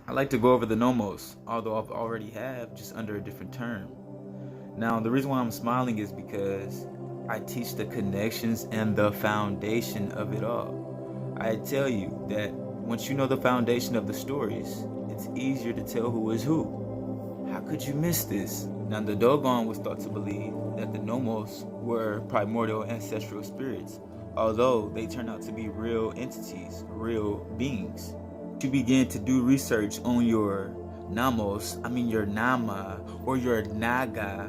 I like to go over the Nomos, although I've already have, just under a different term. Now, the reason why I'm smiling is because I teach the connections and the foundation of it all. I tell you that once you know the foundation of the stories, it's easier to tell who is who. How could you miss this? Now, the Dogon was thought to believe that the Nomos were primordial ancestral spirits, although they turn out to be real entities, real beings. You begin to do research on your your Nama or your Naga,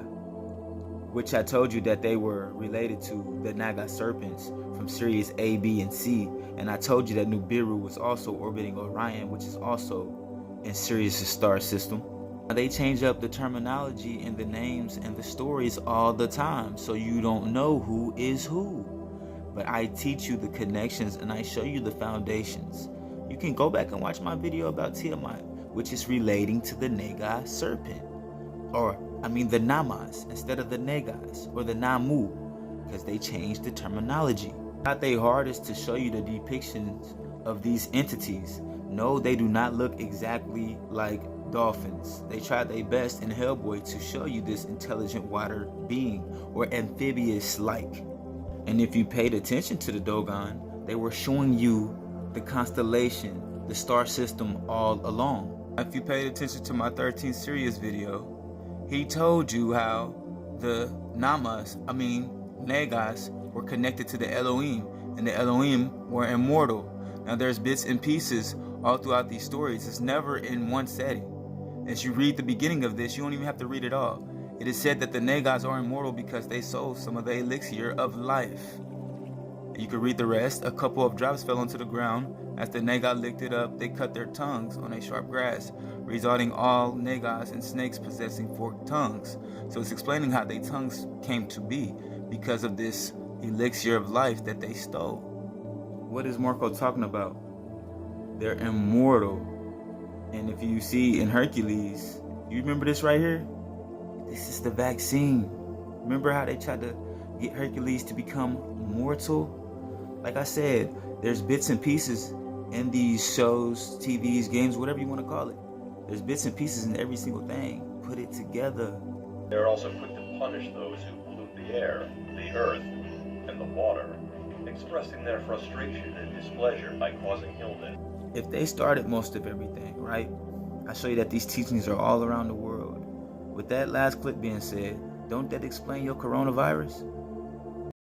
which I told you that they were related to the Naga serpents from Sirius A, B, and C. And I told you that Nibiru was also orbiting Orion, which is also in Sirius' star system. They change up the terminology and the names and the stories all the time, so you don't know who is who. But I teach you the connections and I show you the foundations. You can go back and watch my video about Tiamat, which is relating to the Naga serpent. The Namas instead of the Nagas or the Namu, because they changed the terminology. Not their hardest to show you the depictions of these entities. No, they do not look exactly like dolphins. They tried their best in Hellboy to show you this intelligent water being or amphibious-like. And if you paid attention to the Dogon, they were showing you the constellation, the star system all along. If you paid attention to my 13th Sirius video, he told you how the Nagas were connected to the Elohim, and the Elohim were immortal. Now there's bits and pieces all throughout these stories. It's never in one setting. As you read the beginning of this, you don't even have to read it all. It is said that the Nagas are immortal because they sold some of the elixir of life. You can read the rest. A couple of drops fell onto the ground. As the Naga licked it up, they cut their tongues on a sharp grass, resulting all Nagas and snakes possessing forked tongues. So it's explaining how their tongues came to be because of this elixir of life that they stole. What is Marco talking about? They're immortal. And if you see in Hercules, you remember this right here? This is the vaccine. Remember how they tried to get Hercules to become mortal? Like I said, there's bits and pieces in these shows, TVs, games, whatever you want to call it. There's bits and pieces in every single thing. Put it together. They're also quick to punish those who pollute the air, the earth, and the water, expressing their frustration and displeasure by causing illness. If they started most of everything, right? I show you that these teachings are all around the world. With that last clip being said, don't that explain your coronavirus?